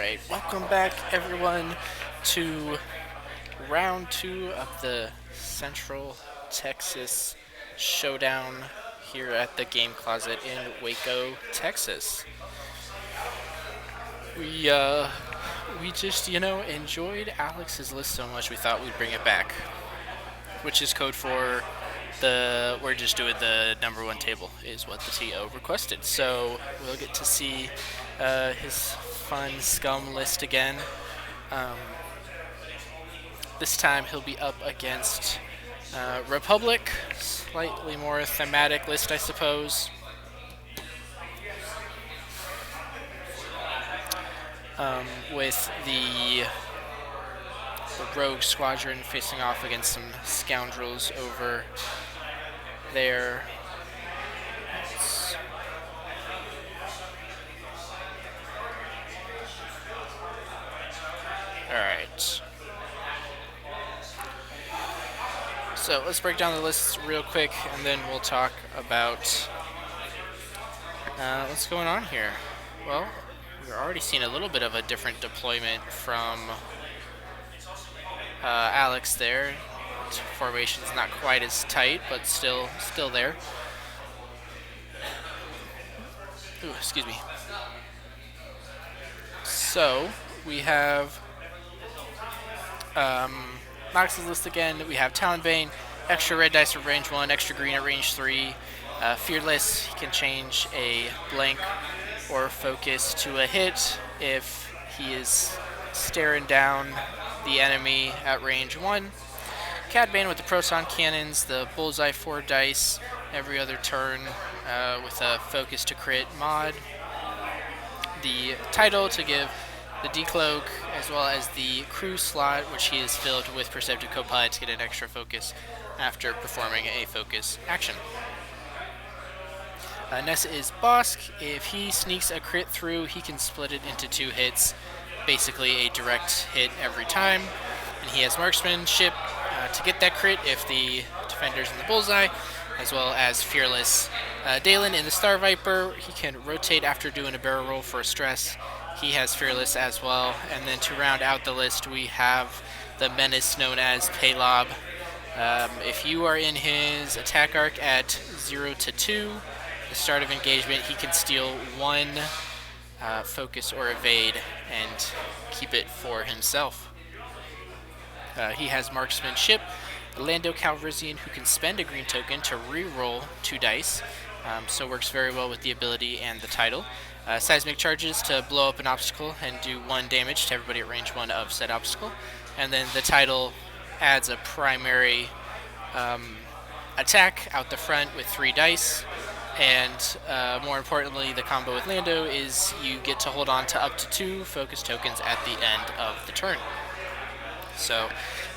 Alright, welcome back everyone to round 2 of the Central Texas Showdown here at the Game Closet in Waco, Texas. We uh we just, enjoyed Alex's list so much we thought we'd bring it back, which is code for we're just doing the number 1 table is what the TO requested. So we'll get to see his fun scum list again. Um, this time he'll be up against Republic, slightly more thematic list, I suppose. With the Rogue Squadron facing off against some scoundrels over there. Alright. So let's break down the lists real quick and then we'll talk about what's going on here. Well, we're already seeing a little bit of a different deployment from Alex there. Formation's not quite as tight, but still there. Ooh, excuse me. So we have Nox's list again. We have Talonbane, extra red dice at range 1, extra green at range 3. Fearless, he can change a blank or focus to a hit if he is staring down the enemy at range 1. Cad Bane with the proton cannons, the bullseye 4 dice every other turn with a focus to crit mod. The title to give the decloak, as well as the crew slot, which he is filled with perceptive copilot to get an extra focus after performing a focus action. Nessa is Bosk. If he sneaks a crit through, he can split it into 2 hits, basically a direct hit every time. And he has Marksmanship to get that crit if the defender's in the bullseye, as well as Fearless. Dalen in the Star Viper, he can rotate after doing a barrel roll for a stress. He has Fearless as well. And then to round out the list, we have the menace known as Paylob. If you are in his attack arc at 0 to 2, the start of engagement, he can steal 1 focus or evade and keep it for himself. He has Marksmanship, Lando Calrissian, who can spend a green token to re-roll 2 dice, so works very well with the ability and the title. Seismic charges to blow up an obstacle and do 1 damage to everybody at range 1 of said obstacle. And then the title adds a primary attack out the front with 3 dice. And more importantly, the combo with Lando is you get to hold on to up to 2 focus tokens at the end of the turn. So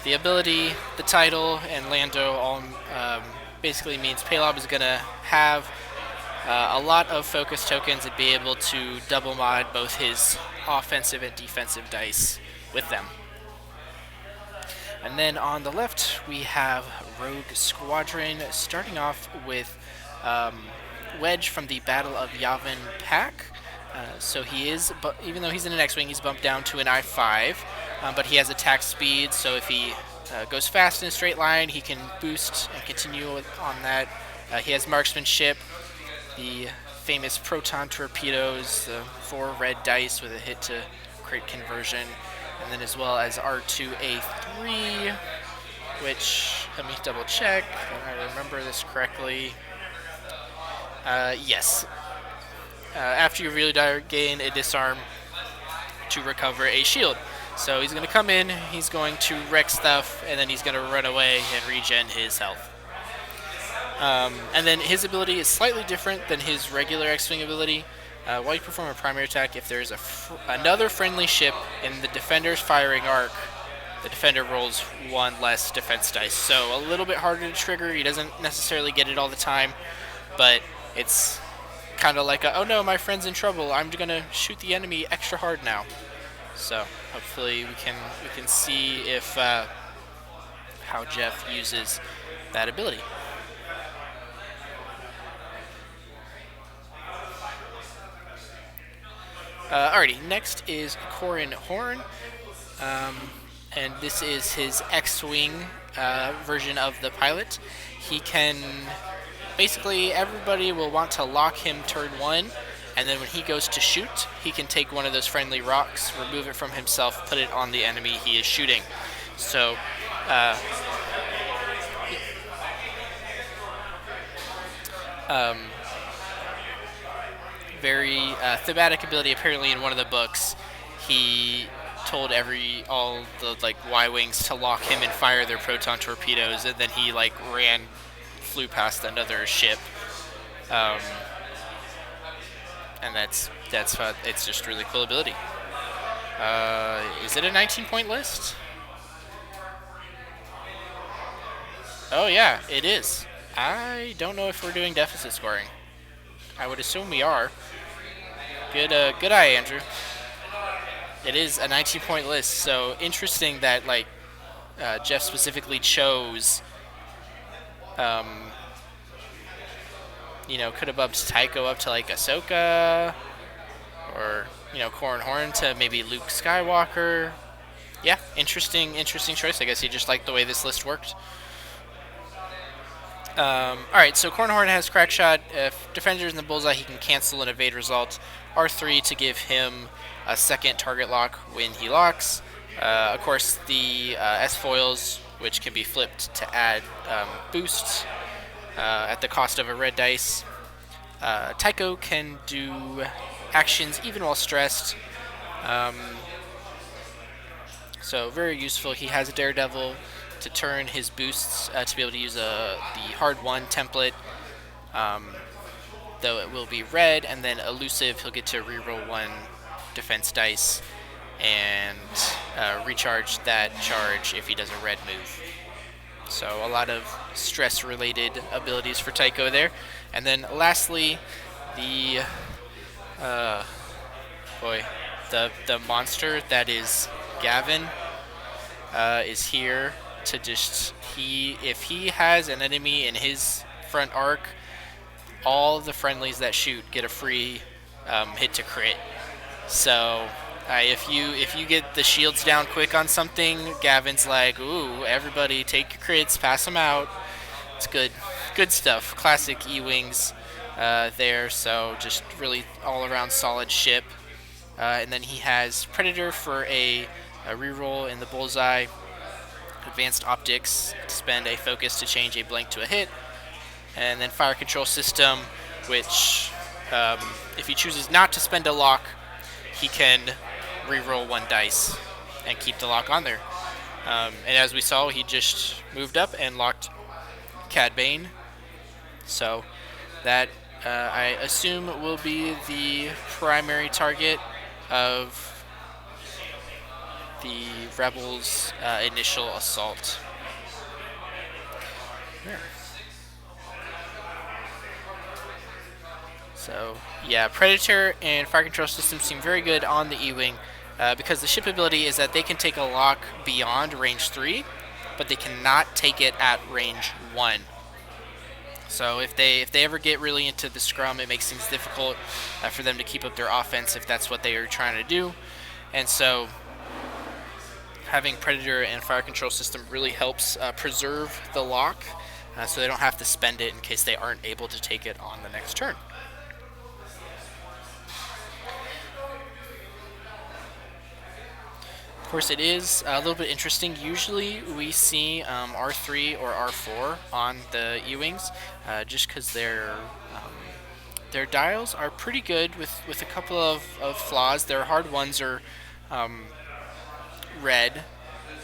the ability, the title, and Lando all basically means Paylob is going to have a lot of focus tokens and be able to double mod both his offensive and defensive dice with them. And then on the left, we have Rogue Squadron, starting off with Wedge from the Battle of Yavin pack. So he is, even though he's in an X-Wing, he's bumped down to an I-5, but he has attack speed, so if he goes fast in a straight line, he can boost and continue on that. He has Marksmanship, the famous proton torpedoes, the 4 red dice with a hit to crit conversion, and then as well as R2A3, which, let me double check, if I remember this correctly. Yes. After you really die, gain a disarm to recover a shield. So he's going to come in, he's going to wreck stuff, and then he's going to run away and regen his health. And then his ability is slightly different than his regular X-Wing ability. While you perform a primary attack, if there's another friendly ship in the defender's firing arc, the defender rolls 1 less defense dice. So a little bit harder to trigger. He doesn't necessarily get it all the time, but it's kind of like oh no, my friend's in trouble, I'm going to shoot the enemy extra hard now. So hopefully we can see if how Jeff uses that ability. Alrighty, next is Corin Horn, and this is his X-wing version of the pilot. He can basically everybody will want to lock him turn one, and then when he goes to shoot, he can take one of those friendly rocks, remove it from himself, put it on the enemy he is shooting. So, uh, um, very thematic ability. Apparently, in one of the books, he told all the like Y wings to lock him and fire their proton torpedoes, and then he like flew past another ship. Um, and it's just really cool ability. Is it a 19-point list? Oh yeah, it is. I don't know if we're doing deficit scoring. I would assume we are. Good eye, Andrew. It is a 19-point list. So interesting that Jeff specifically chose, um, could have bumped Tycho up to like Ahsoka, or Corran Horn to maybe Luke Skywalker. Yeah, interesting choice. I guess he just liked the way this list worked. All right, so Corran Horn has crack shot. If defender's in the bullseye, he can cancel and evade result. R3 to give him a second target lock when he locks. Of course, the S foils, which can be flipped to add boosts at the cost of a red dice. Tycho can do actions even while stressed. So very useful. He has a Daredevil to turn his boosts to be able to use the hard one template. Though it will be red, and then elusive, he'll get to reroll one defense dice and recharge that charge if he does a red move. So a lot of stress-related abilities for Tycho there. And then lastly, the the monster that is Gavin is here to just if he has an enemy in his front arc, all the friendlies that shoot get a free hit to crit. So if you get the shields down quick on something, Gavin's like, ooh, everybody take your crits, pass them out. It's good stuff. Classic E-wings there. So just really all around solid ship. And then he has Predator for a reroll in the bullseye. Advanced optics to spend a focus to change a blank to a hit. And then fire control system, which if he chooses not to spend a lock, he can reroll one dice and keep the lock on there. And as we saw, he just moved up and locked Cad Bane. So that I assume will be the primary target of the Rebels' initial assault. Yeah. So, yeah, Predator and Fire Control System seem very good on the E-Wing because the ship ability is that they can take a lock beyond range 3, but they cannot take it at range 1. So if they ever get really into the scrum, it makes things difficult for them to keep up their offense if that's what they are trying to do. And so having Predator and Fire Control System really helps preserve the lock so they don't have to spend it in case they aren't able to take it on the next turn. Of course, it is a little bit interesting. Usually we see R3 or R4 on the E-Wings just because their dials are pretty good with a couple of flaws. Their hard ones are red,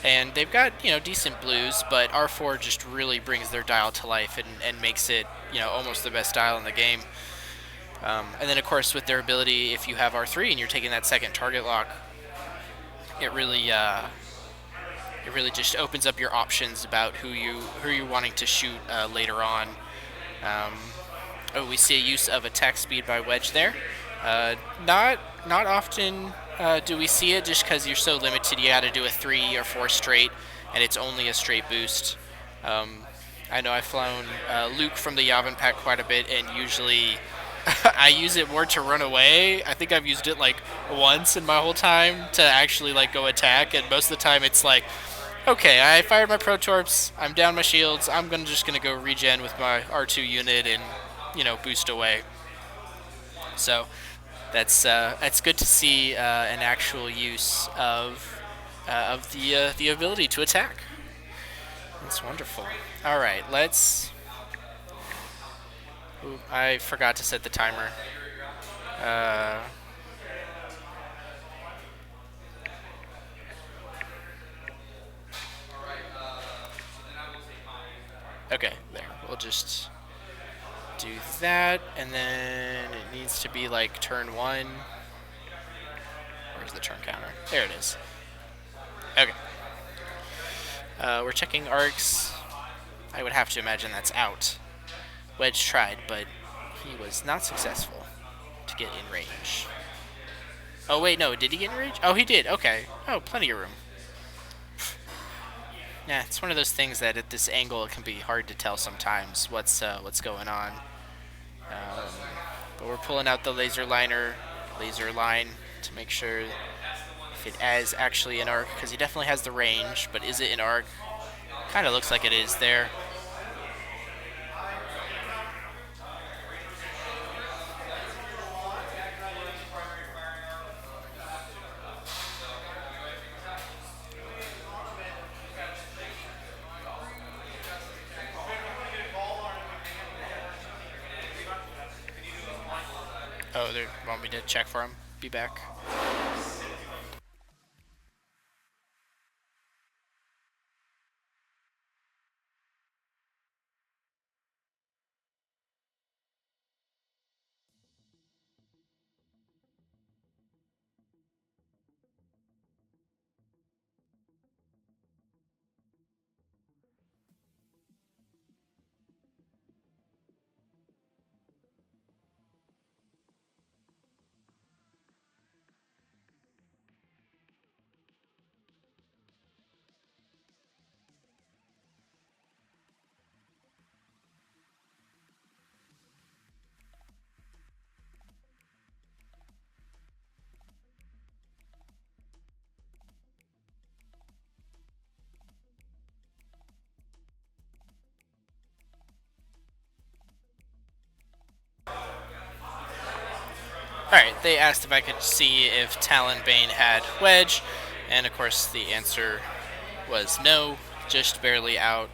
and they've got decent blues, but R4 just really brings their dial to life and makes it almost the best dial in the game. And then of course with their ability, if you have R3 and you're taking that second target lock, it really just opens up your options about who you're wanting to shoot later on. We see a use of attack speed by Wedge there. Not often do we see it, just because you're so limited. You got to do a 3 or 4 straight, and it's only a straight boost. I know I've flown Luke from the Yavin pack quite a bit, and usually I use it more to run away. I think I've used it like once in my whole time to actually like go attack, and most of the time it's like, okay, I fired my Protorps, I'm down my shields, just gonna go regen with my R2 unit and boost away. So that's good to see an actual use of the ability to attack. That's wonderful. All right, let's. Ooh, I forgot to set the timer. Uh, okay, there. We'll just do that, and then it needs to be like turn 1. Where's the turn counter? There it is. Okay. We're checking arcs. I would have to imagine that's out. Wedge tried, but he was not successful to get in range. Oh wait, no, did he get in range? Oh, he did. Okay. Oh, plenty of room. Yeah, it's one of those things that at this angle it can be hard to tell sometimes what's going on. But we're pulling out the laser line to make sure if it is actually an arc, because he definitely has the range, but is it an arc? Kind of looks like it is there. Oh, they want me to check for him. Be back. Alright, they asked if I could see if Talonbane had Wedge, and of course the answer was no, just barely out.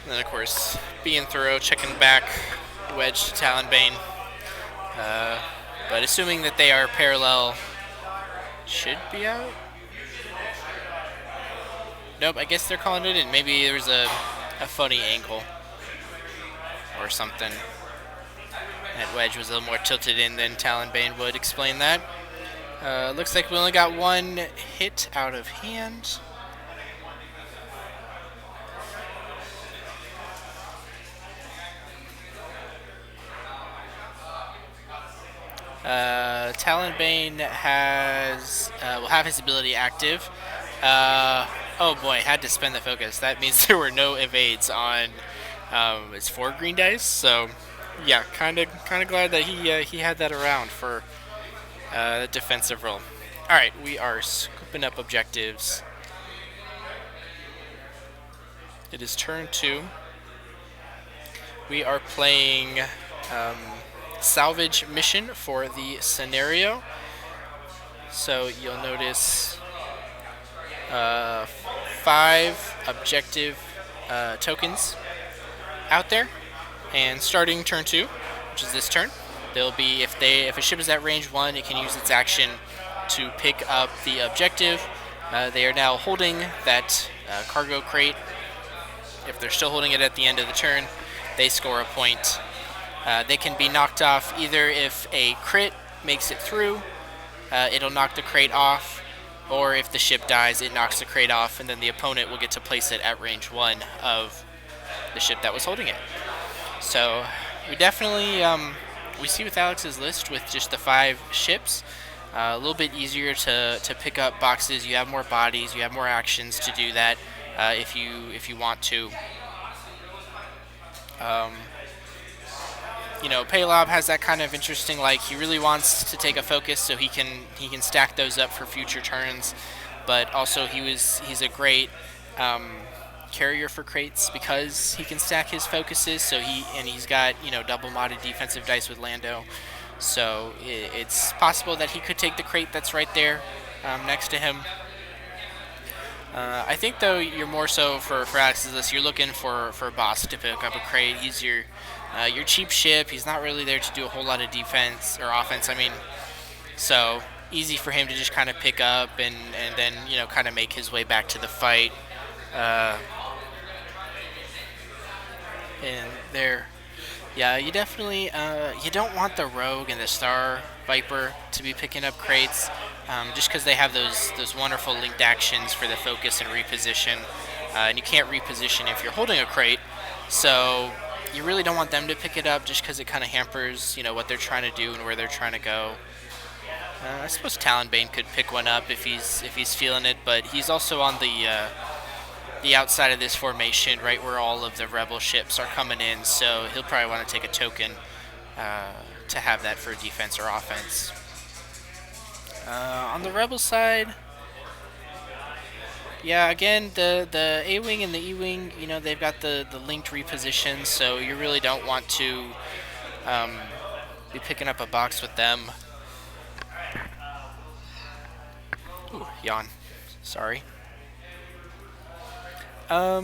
And then of course, being thorough, checking back, Wedge to Talonbane. But assuming that they are parallel, should be out? Nope, I guess they're calling it in. Maybe there's a funny angle or something. That Wedge was a little more tilted in than Talonbane would explain that. Looks like we only got one hit out of hand. Talonbane will have his ability active. Oh boy, had to spend the focus. That means there were no evades on his 4 green dice. So yeah, kind of glad that he had that around for the defensive role. All right, we are scooping up objectives. It is turn 2. We are playing Salvage mission for the scenario. So you'll notice 5 objective tokens out there, and starting turn 2, which is this turn, there'll be if a ship is at range 1, it can use its action to pick up the objective. They are now holding that cargo crate. If they're still holding it at the end of the turn, they score a point. They can be knocked off either if a crit makes it through, it'll knock the crate off, or if the ship dies, it knocks the crate off, and then the opponent will get to place it at range 1 of the ship that was holding it. So we definitely, we see with Alex's list with just the 5 ships, a little bit easier to pick up boxes. You have more bodies, you have more actions to do that. if you want to. Um, Paylob has that kind of interesting, like, he really wants to take a focus so he can stack those up for future turns, but also he's a great um, carrier for crates because he can stack his focuses. So he's got double modded defensive dice with Lando, so it's possible that he could take the crate that's right there next to him. I think though you're more so for Alex's list. You're looking for Boss to pick up a crate. He's your cheap ship. He's not really there to do a whole lot of defense or offense. I mean, so easy for him to just kind of pick up and then kind of make his way back to the fight. Uh, and there, yeah, you definitely you don't want the Rogue and the Star Viper to be picking up crates, just because they have those wonderful linked actions for the focus and reposition, and you can't reposition if you're holding a crate, so you really don't want them to pick it up just because it kind of hampers what they're trying to do and where they're trying to go. I suppose Talonbane could pick one up if he's feeling it, but he's also on the outside of this formation, right where all of the rebel ships are coming in, so he'll probably want to take a token to have that for defense or offense. On the rebel side, yeah, again, the A-Wing and the E-Wing, they've got the linked repositions, so you really don't want to be picking up a box with them. Ooh, yawn. Sorry. I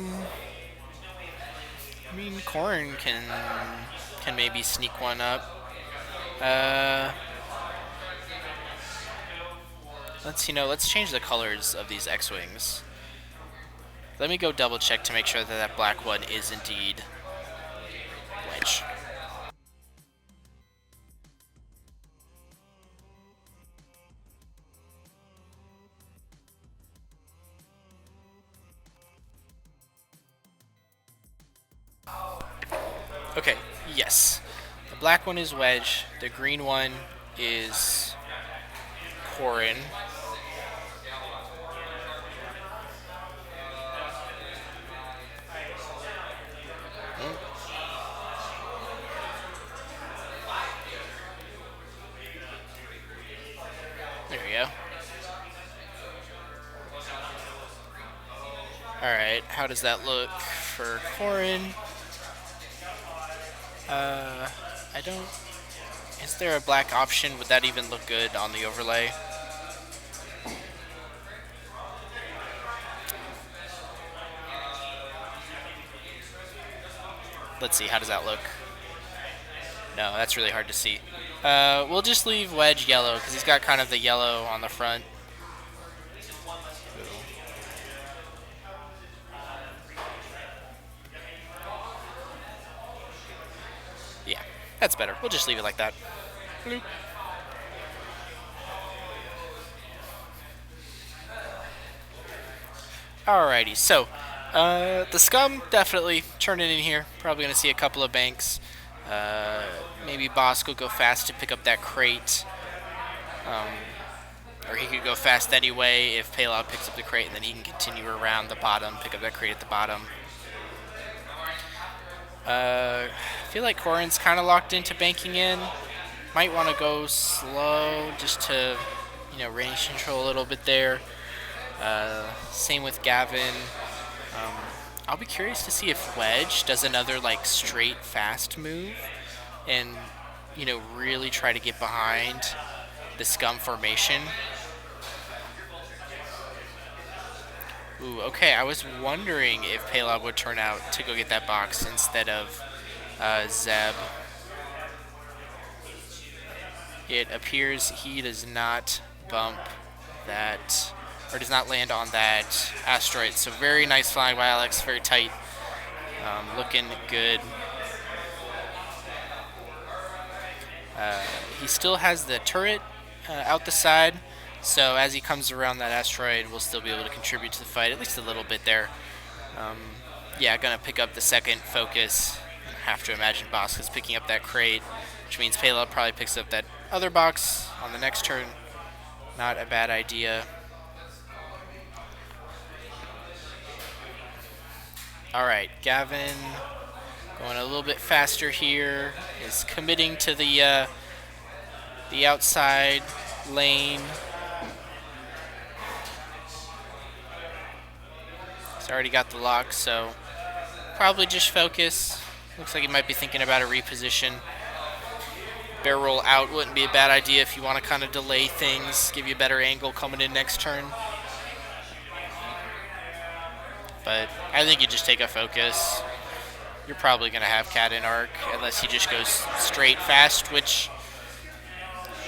mean, Corrin can maybe sneak one up. Let's change the colors of these X-Wings. Let me go double check to make sure that black one is indeed Wedge. Okay, yes. The black one is Wedge. The green one is Corrin. There we go. Alright, how does that look for Corrin? I don't... Is there a black option? Would that even look good on the overlay? Let's see, how does that look? No, that's really hard to see. We'll just leave Wedge yellow, because he's got kind of the yellow on the front. Yeah, that's better. We'll just leave it like that. Bloop. Alrighty, so the scum definitely turning in here. Probably going to see a couple of banks. Maybe Bosk will go fast to pick up that crate. Or he could go fast anyway if Payload picks up the crate, and then he can continue around the bottom, pick up that crate at the bottom. I feel like Corrin's kind of locked into banking in. Might want to go slow just to, range control a little bit there. Same with Gavin. I'll be curious to see if Wedge does another straight fast move and really try to get behind the scum formation. Ooh, okay, I was wondering if Paylob would turn out to go get that box instead of Zeb. It appears he does not bump that, or does not land on that asteroid. So very nice flying by Alex, very tight, looking good. He still has the turret out the side, so as he comes around that asteroid, we'll still be able to contribute to the fight, at least a little bit there. Yeah, gonna pick up the second focus. I have to imagine Bosk is picking up that crate, which means Payload probably picks up that other box on the next turn. Not a bad idea. All right, Gavin going a little bit faster here, is committing to the outside lane. He's already got the lock, so probably just focus. Looks like he might be thinking about a reposition. Barrel roll out wouldn't be a bad idea if you want to kind of delay things, give you a better angle coming in next turn. But I think you just take a focus. You're probably going to have Cat in arc unless he just goes straight fast, which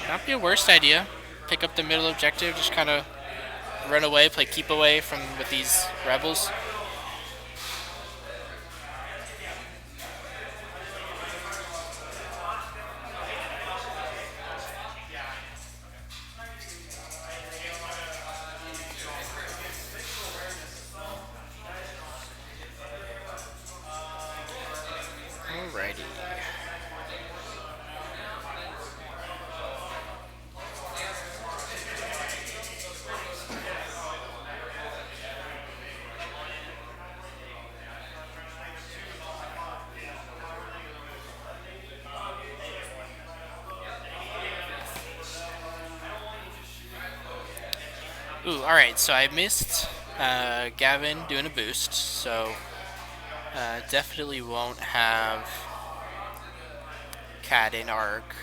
would not be a worst idea. Pick up the middle objective, just kind of run away, play keep away from with these rebels. Alrighty. Ooh, alright, so I missed Gavin doing a boost, so definitely won't have Cat in arc.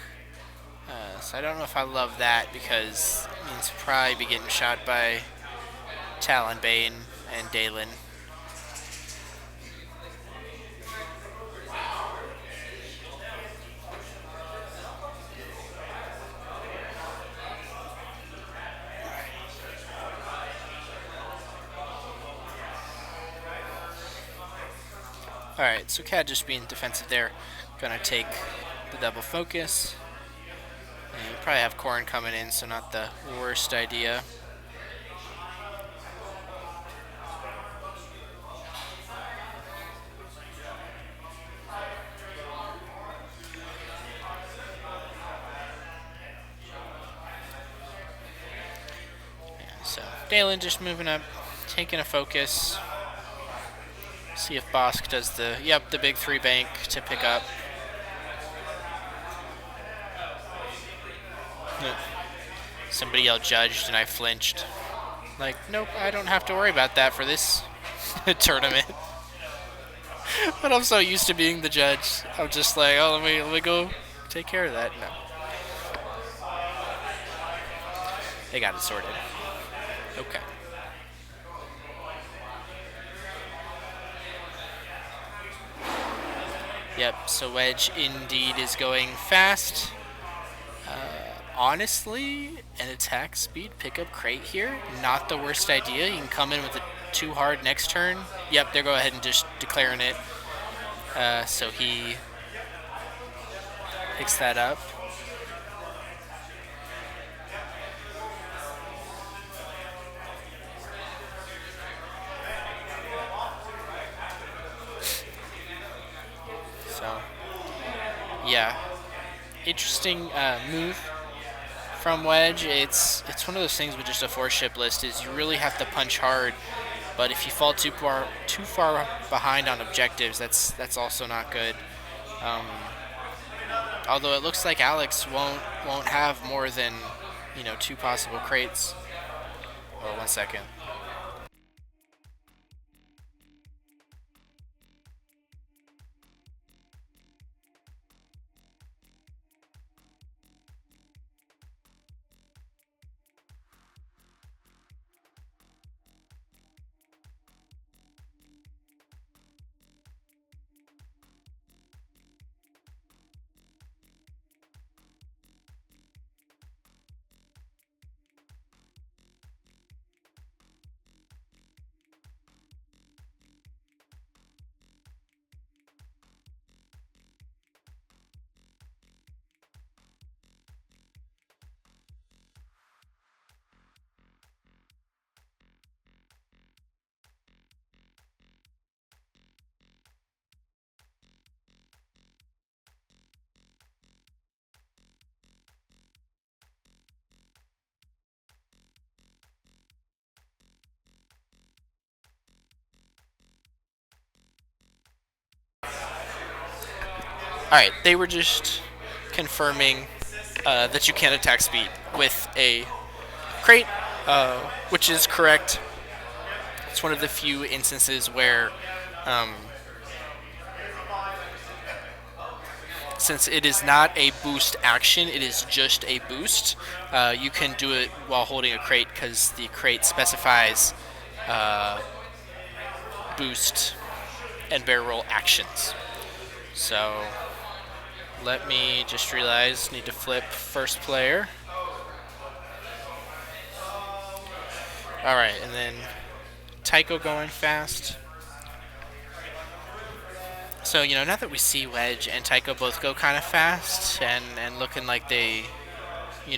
So I don't know if I love that because it means probably be getting shot by Talonbane and Dalen. Alright, so Cat just being defensive there. Gonna take the double focus. And you probably have Corn coming in, so not the worst idea. Yeah, so Dalen just moving up, taking a focus. See if Bosk does the big 3 bank to pick up. Somebody yelled judged and I flinched. Like, nope, I don't have to worry about that for this tournament. But I'm so used to being the judge. I'm just like, oh, let me go take care of that. No. They got it sorted. Okay. Yep, so Wedge indeed is going fast. Honestly, an attack speed pickup crate here, not the worst idea. You can come in with a too hard next turn. Yep, they're going ahead and just declaring it. So he picks that up. So, yeah, interesting move from Wedge. It's one of those things with just a 4-ship list is you really have to punch hard, but if you fall too far behind on objectives, that's also not good. Although it looks like Alex won't have more than 2 possible crates. Oh, 1 second. All right, they were just confirming that you can attack speed with a crate, which is correct. It's one of the few instances where, um, since it is not a boost action, it is just a boost. You can do it while holding a crate because the crate specifies boost and barrel roll actions. So let me just realize, need to flip first player. All right, and then Tycho going fast. So, now that we see Wedge and Tycho both go kind of fast and looking like they,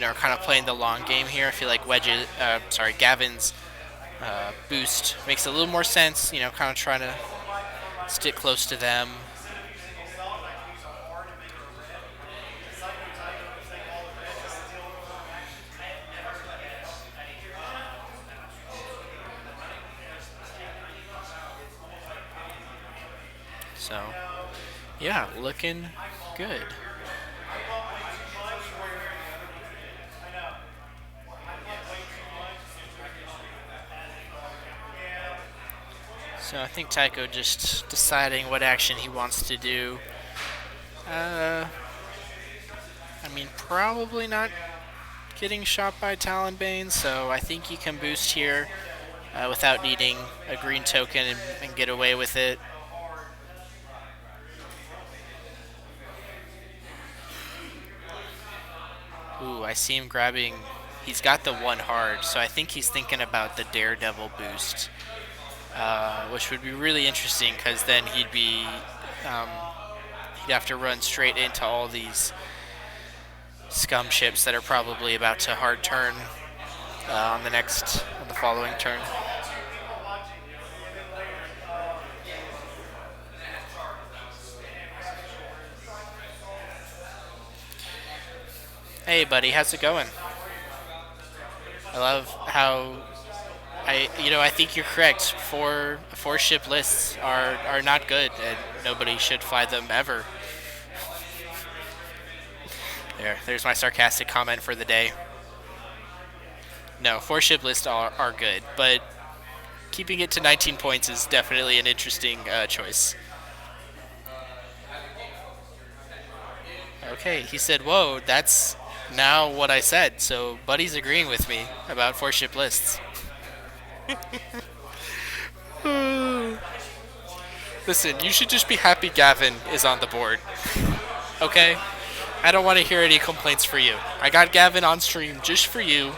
are kind of playing the long game here, I feel like Gavin's boost makes a little more sense, kind of trying to stick close to them. So, yeah, looking good. So I think Tycho just deciding what action he wants to do. Probably not getting shot by Talonbane, so I think he can boost here without needing a green token and get away with it. Ooh, I see him grabbing. He's got the one hard, so I think he's thinking about the Daredevil boost, which would be really interesting because then um, he'd have to run straight into all these scum ships that are probably about to hard turn on the following turn. Hey, buddy, how's it going? I love how I think you're correct. Four ship lists are not good, and nobody should fly them ever. There's my sarcastic comment for the day. No, four ship lists are good, but keeping it to 19 points is definitely an interesting choice. Okay, he said, "Whoa, that's now what I said." So Buddy's agreeing with me about four ship lists. Listen, you should just be happy Gavin is on the board. Okay? I don't want to hear any complaints for you. I got Gavin on stream just for you,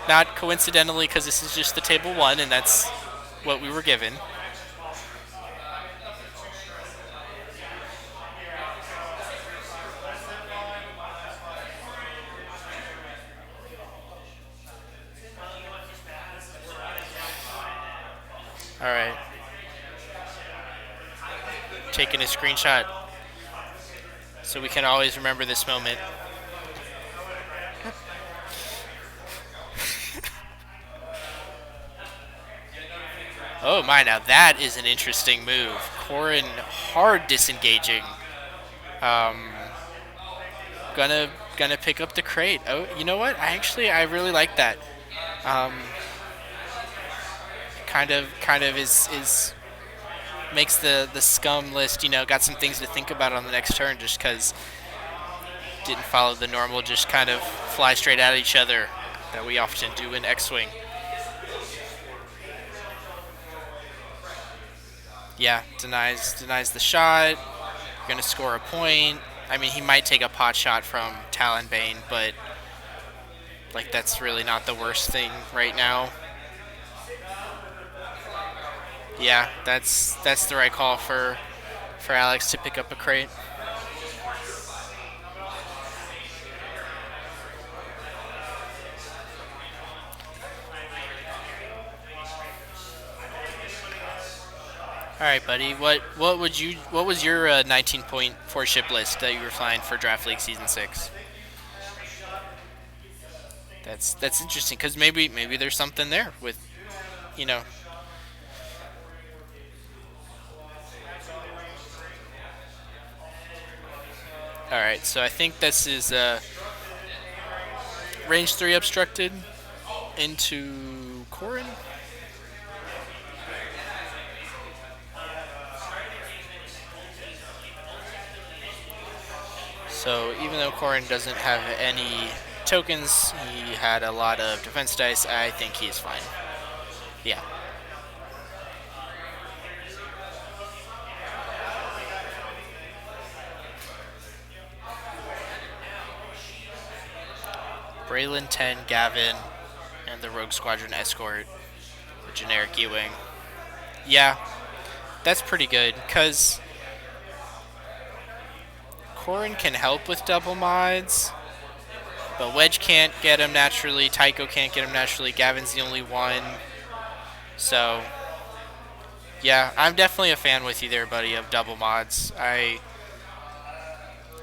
not coincidentally because this is just the table one and that's what we were given. All right. Taking a screenshot so we can always remember this moment. Oh my, now that is an interesting move. Corrin hard disengaging. Um, gonna pick up the crate. Oh, you know what? I really like that. Um, kind of is makes the scum list. Got some things to think about on the next turn, just because didn't follow the normal, just kind of fly straight at each other that we often do in X-wing. Yeah, denies the shot. Gonna score a point. He might take a pot shot from Talonbane, but that's really not the worst thing right now. Yeah, that's the right call for Alex to pick up a crate. All right, buddy. What was your 19-point four ship list that you were flying for Draft League Season 6? That's interesting because maybe there's something there with, you know. All right, so I think this is range 3 obstructed into Corin. So even though Corin doesn't have any tokens, he had a lot of defense dice. I think he's fine. Yeah. Braylon 10, Gavin, and the Rogue Squadron Escort, the generic E-Wing. Yeah, that's pretty good, because Corin can help with double mods, but Wedge can't get him naturally, Tycho can't get him naturally, Gavin's the only one. So, yeah, I'm definitely a fan with you there, buddy, of double mods. I'm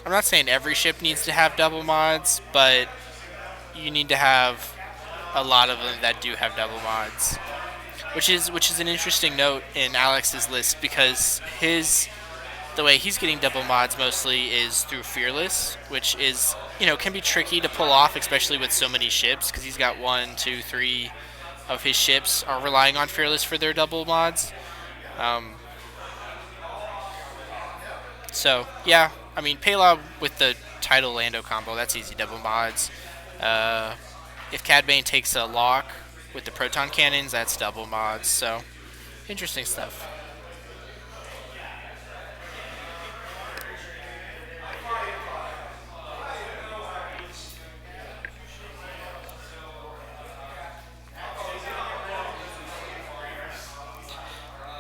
not saying every ship needs to have double mods, but you need to have a lot of them that do have double mods. Which is an interesting note in Alex's list because the way he's getting double mods mostly is through Fearless, which is can be tricky to pull off, especially with so many ships because he's got 1, 2, 3 of his ships are relying on Fearless for their double mods. Um, so yeah, I mean Paylob with the Tidal Lando combo, that's easy double mods. Uh, if Cad Bane takes a lock with the proton cannons, that's double mods. So interesting stuff.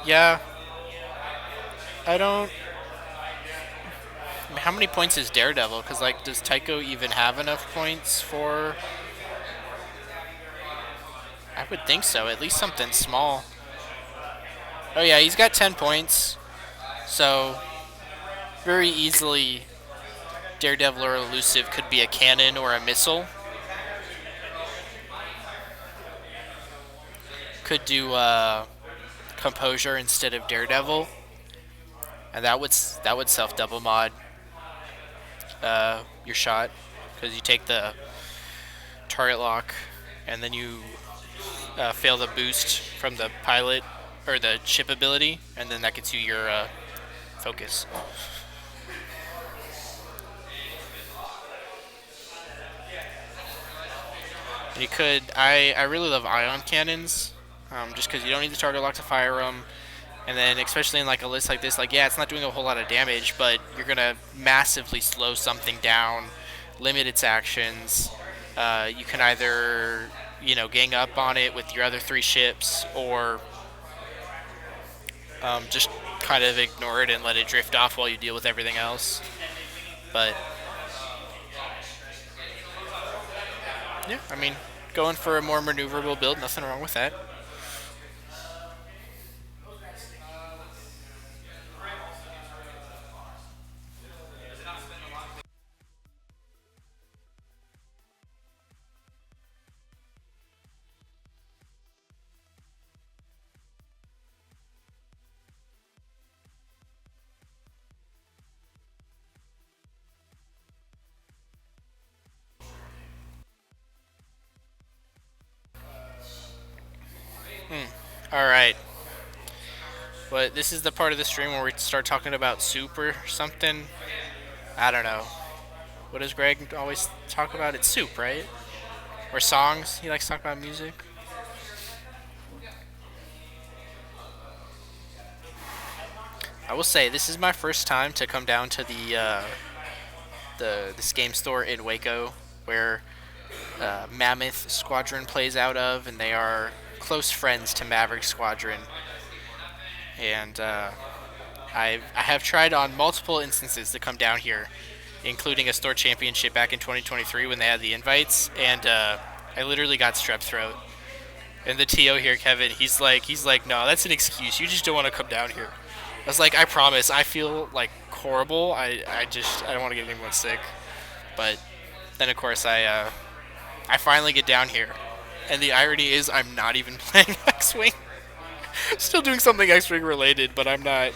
Yeah, I don't. I mean, how many points is Daredevil? Because like, does Tycho even have enough points for? I would think so. At least something small. Oh yeah, he's got 10 points. So very easily, Daredevil or Elusive could be a cannon or a missile. Could do Composure instead of Daredevil, and that would self double mod your shot because you take the target lock, and then you fail the boost from the pilot or the ship ability, and then that gets you your focus. You could. I really love ion cannons, just because you don't need the target lock to fire them. And then, especially in like a list like this, like yeah, it's not doing a whole lot of damage, but you're gonna massively slow something down, limit its actions. You can either gang up on it with your other 3 ships, or just kind of ignore it and let it drift off while you deal with everything else. But yeah, I mean, going for a more maneuverable build, nothing wrong with that. All right. But this is the part of the stream where we start talking about soup or something. I don't know. What does Greg always talk about? It's soup, right? Or songs. He likes to talk about music. I will say this is my first time to come down to the this game store in Waco where Mammoth Squadron plays out of, and they are close friends to Maverick Squadron. And I have tried on multiple instances to come down here, including a store championship back in 2023 when they had the invites, and I literally got strep throat. And the TO here, Kevin, he's like, no, that's an excuse. You just don't want to come down here. I was like, I promise, I feel like horrible. I don't want to get anyone sick. But then of course I finally get down here, and the irony is I'm not even playing X-wing. Still doing something X-wing related, but I'm not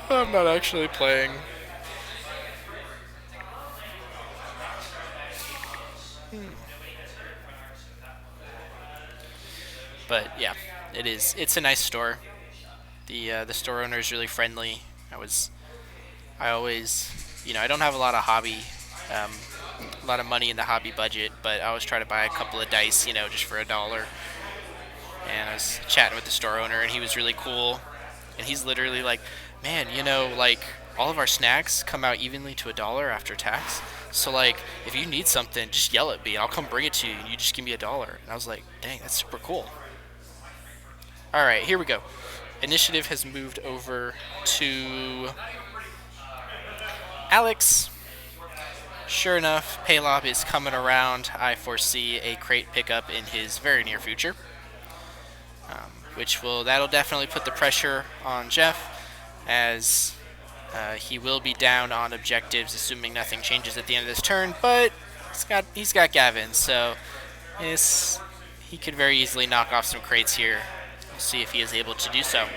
actually playing. But yeah, it is. It's a nice store. The store owner is really friendly. I always, I don't have a lot of um, a lot of money in the hobby budget, but I always try to buy a couple of dice, just for $1. And I was chatting with the store owner, and he was really cool. And he's literally like, man, like all of our snacks come out evenly to $1 after tax. So like, if you need something, just yell at me. I'll come bring it to you, and you just give me $1. And I was like, dang, that's super cool. All right, here we go. Initiative has moved over to Alex. Sure enough, Paylob is coming around. I foresee a crate pickup in his very near future, that'll definitely put the pressure on Jeff, as he will be down on objectives, assuming nothing changes at the end of this turn. But he's got Gavin, so he could very easily knock off some crates here. We'll see if he is able to do so.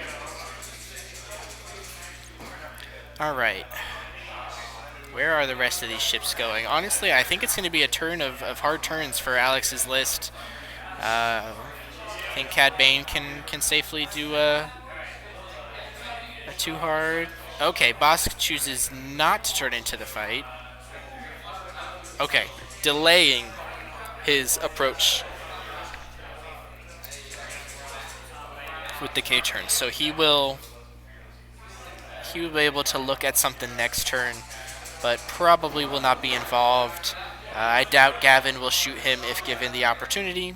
All right. Where are the rest of these ships going? Honestly, I think it's going to be a turn of hard turns for Alex's list. I think Cad Bane can safely do a too hard. Okay, Bosk chooses not to turn into the fight. Okay, delaying his approach with the K turn. So he will be able to look at something next turn, but probably will not be involved. I doubt Gavin will shoot him if given the opportunity.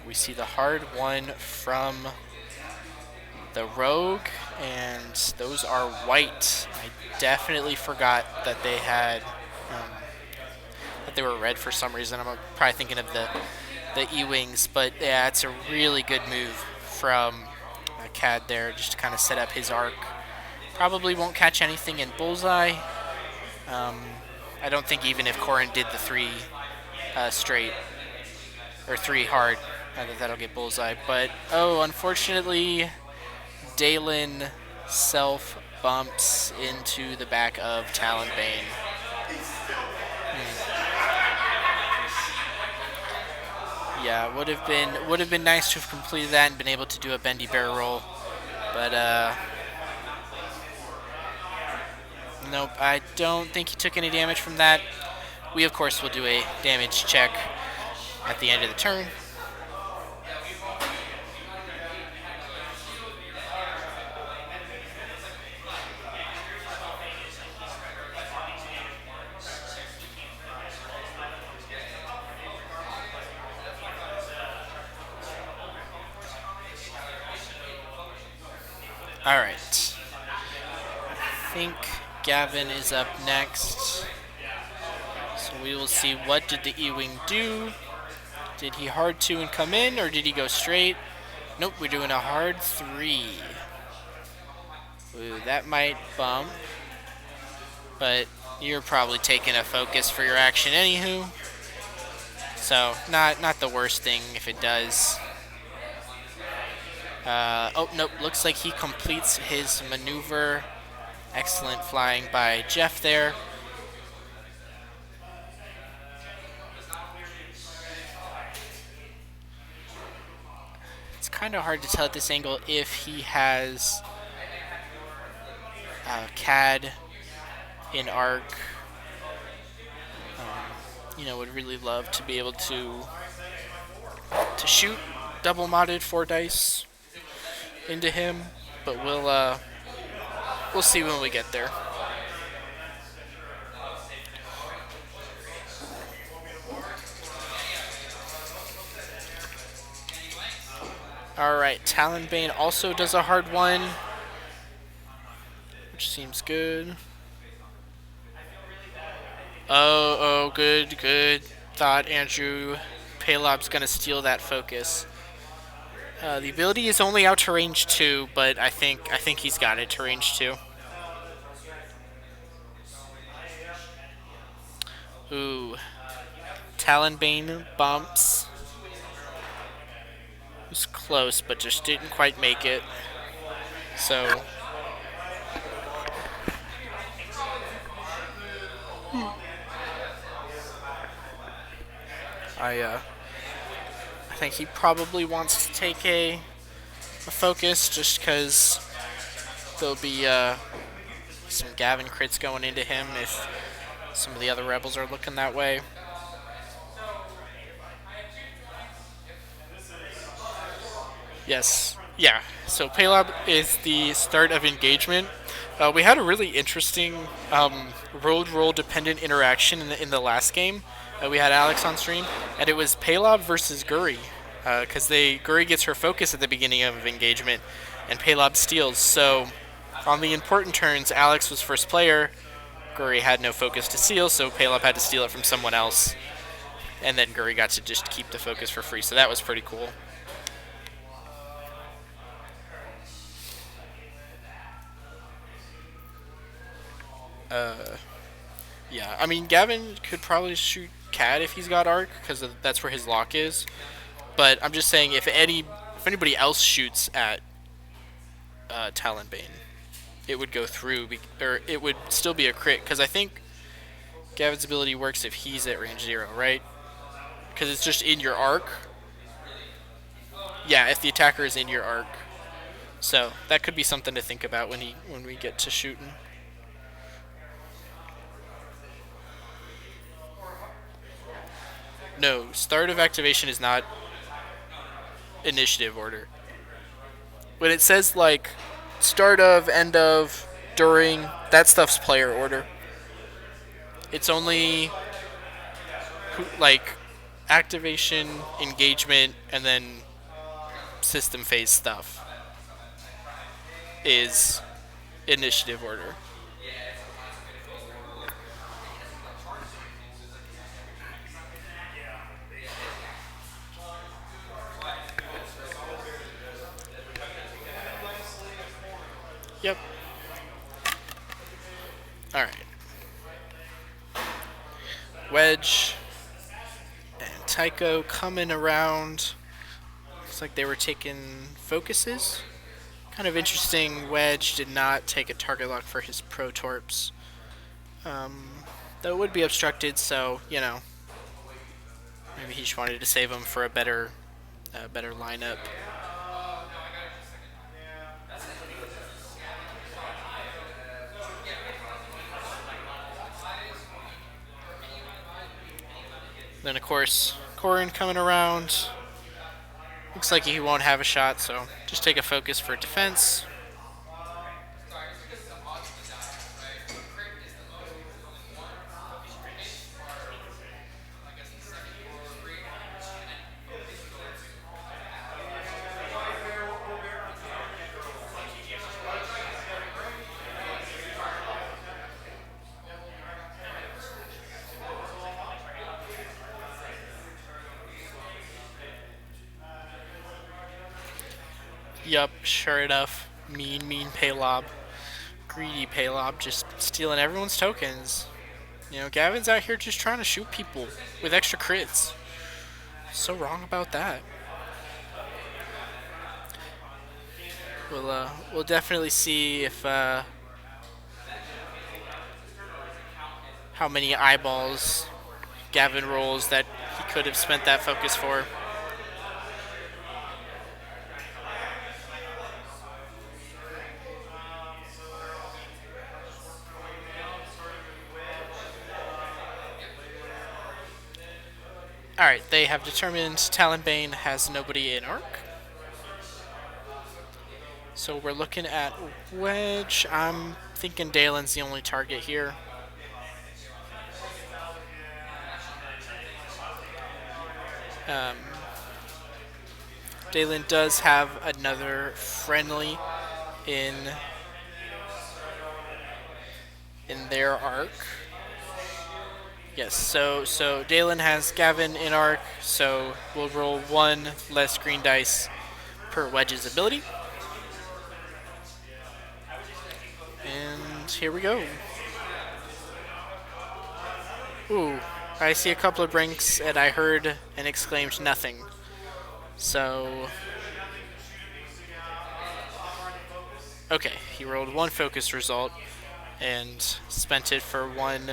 We see the hard one from the Rogue, and those are white. I definitely forgot that they had that they were red for some reason. I'm probably thinking of the E-Wings, but yeah, it's a really good move from Cad there, just to kind of set up his arc. Probably won't catch anything in Bullseye. I don't think even if Corrin did the 3 straight, or 3 hard, that'll get Bullseye. But, unfortunately, Dalen self-bumps into the back of Talonbane. Yeah, would have been nice to have completed that and been able to do a bendy barrel roll, but nope. I don't think he took any damage from that. We of course will do a damage check at the end of the turn. All right. I think Gavin is up next. So we will see, what did the E-Wing do? Did he hard 2 and come in, or did he go straight? Nope, we're doing a hard 3. Ooh, that might bump. But you're probably taking a focus for your action anywho. So, not the worst thing if it does. Oh, nope, looks like he completes his maneuver. Excellent flying by Jeff there. It's kind of hard to tell at this angle if he has CAD in arc. Would really love to be able to shoot double modded 4 dice into him, but we'll see when we get there. All right, Talonbane also does a hard 1, which seems good. Oh, good thought, Andrew. Palob's gonna steal that focus. The ability is only out to range 2, but I think he's got it to range 2. Ooh, Talonbane bumps. It was close, but just didn't quite make it. So. I think he probably wants to take a focus just because there'll be some Gavin crits going into him if some of the other rebels are looking that way. Yes. Yeah. So Paylob is the start of engagement. We had a really interesting road roll dependent interaction in the last game. We had Alex on stream, and it was Paylob versus Guri, because they Guri gets her focus at the beginning of engagement, and Paylob steals. So on the important turns, Alex was first player. Guri had no focus to steal, so Paylob had to steal it from someone else, and then Guri got to just keep the focus for free. So that was pretty cool. Yeah, I mean Gavin could probably shoot Cad if he's got arc because that's where his lock is. But I'm just saying if anybody else shoots at Talonbane, it would go through or it would still be a crit because I think Gavin's ability works if he's at range 0, right? Because it's just in your arc. Yeah, if the attacker is in your arc. So that could be something to think about when we get to shooting. No, start of activation is not initiative order. When it says like start of, end of, during, that stuff's player order. It's only like activation, engagement, and then system phase stuff is initiative order. Yep. All right. Wedge and Tycho coming around. Looks like they were taking focuses. Kind of interesting. Wedge did not take a target lock for his Protorps. Though it would be obstructed, so, you know, maybe he just wanted to save him for a better lineup. Then, of course, Corin coming around. Looks like he won't have a shot, so just take a focus for defense. Yup, sure enough. Mean Paylob. Greedy Paylob, just stealing everyone's tokens. You know, Gavin's out here just trying to shoot people with extra crits. So wrong about that. We'll definitely see if how many eyeballs Gavin rolls that he could have spent that focus for. Alright, they have determined Talonbane has nobody in arc. So we're looking at Wedge. I'm thinking Dalen's the only target here. Dalen does have another friendly in their arc. Yes, so Dalen has Gavin in arc, so we'll roll one less green dice per Wedge's ability. And here we go. Ooh, I see a couple of brinks, and I heard an exclaimed nothing. So, okay, he rolled one focus result and spent it for one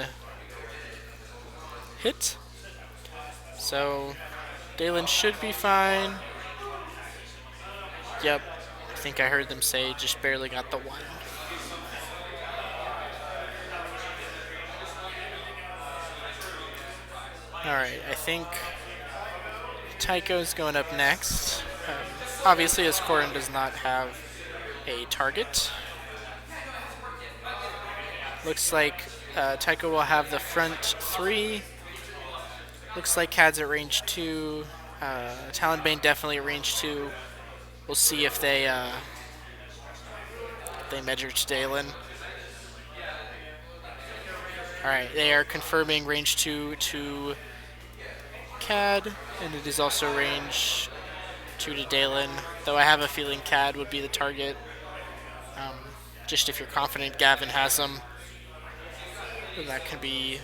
hit. So, Dalen should be fine. Yep. I think I heard them say just barely got the one. Alright, I think Tycho's going up next. Obviously, as Corin does not have a target. Looks like Tycho will have the front three. Looks like Cad's at range 2. Talonbane definitely at range 2. We'll see if they measure to Dalen. Alright, they are confirming range 2 to Cad, and it is also range 2 to Dalen, though I have a feeling Cad would be the target. Just if you're confident Gavin has them, then that could be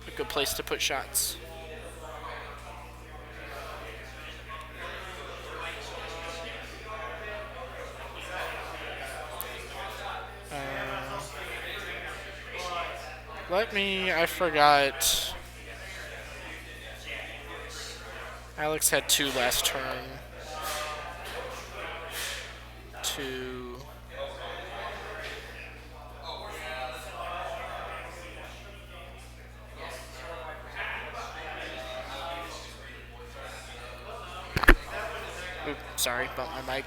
a good place to put shots. I forgot. Alex had 2 last turn. 2. Oops, sorry, bumped my mic.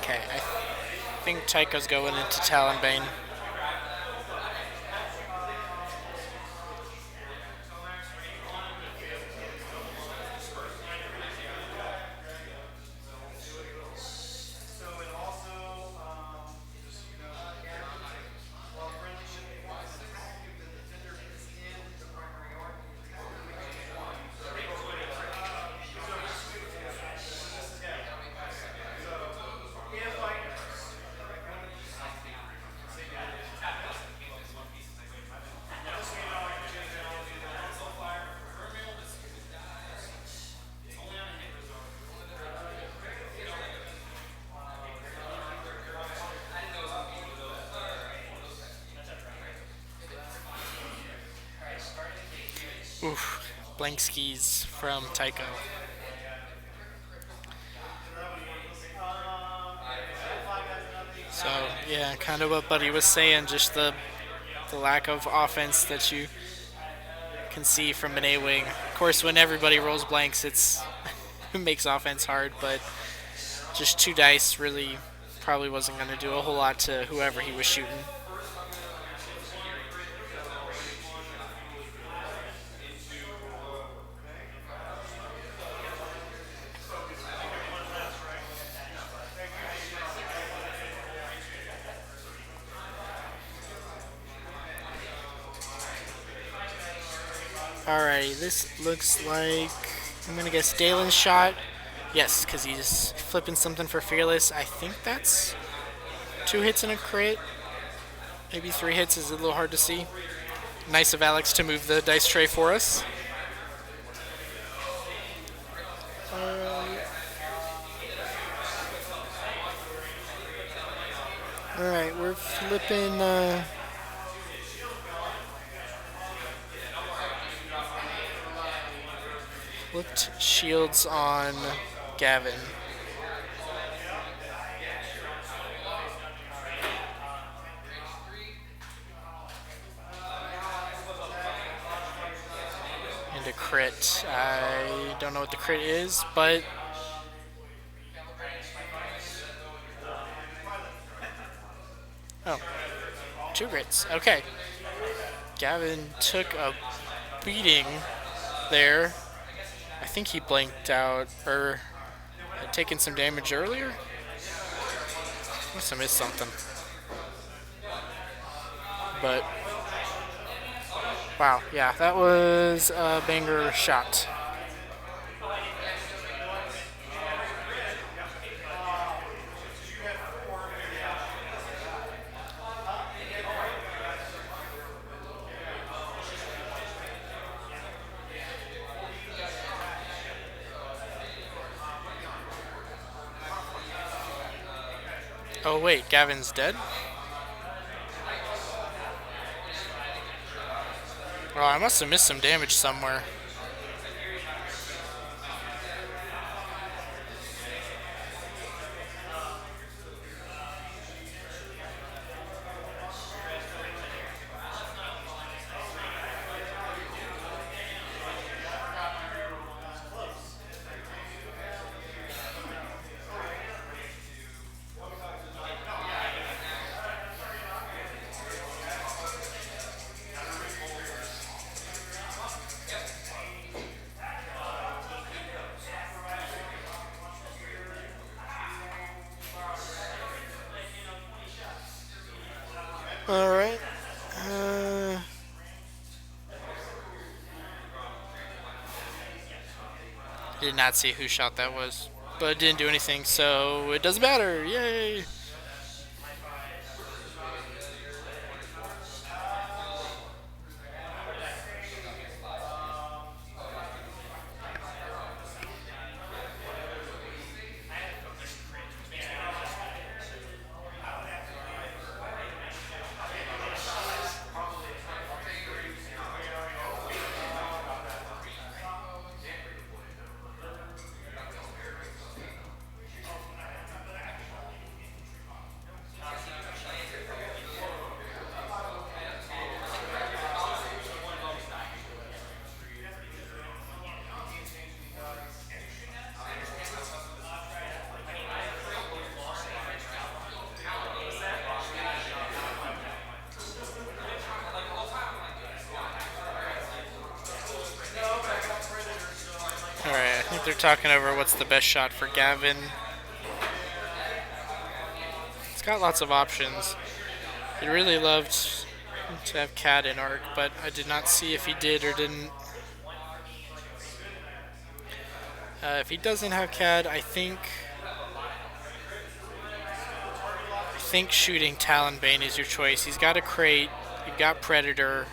Okay, I think Tycho's going into Talonbane. Oof, blank skis from Tycho. So, yeah, kind of what Buddy was saying, just the lack of offense that you can see from an A-Wing. Of course, when everybody rolls blanks, it makes offense hard, but just 2 dice really probably wasn't going to do a whole lot to whoever he was shooting. Alright, this looks like, I'm going to guess Dalen's shot. Yes, because he's flipping something for Fearless. I think that's 2 hits and a crit. Maybe 3 hits is a little hard to see. Nice of Alex to move the dice tray for us. Alright, we're flipping... flipped shields on Gavin. And a crit. I don't know what the crit is, but... Oh. 2 crits. Okay. Gavin took a beating there. I think he blanked out, or had taken some damage earlier. Must have missed something. But, wow, yeah, that was a banger shot. Oh wait, Gavin's dead? Oh, I must have missed some damage somewhere. Alright. Did not see whose shot that was, but it didn't do anything, so it doesn't matter. Yay! Alright, I think they're talking over what's the best shot for Gavin. It's got lots of options. He'd really loved to have Cad in Arc, but I did not see if he did or didn't. If he doesn't have Cad, I think shooting Talonbane is your choice. He's got a crate. You've got Predator.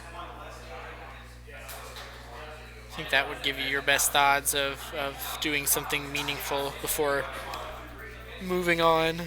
I think that would give you your best odds of doing something meaningful before moving on.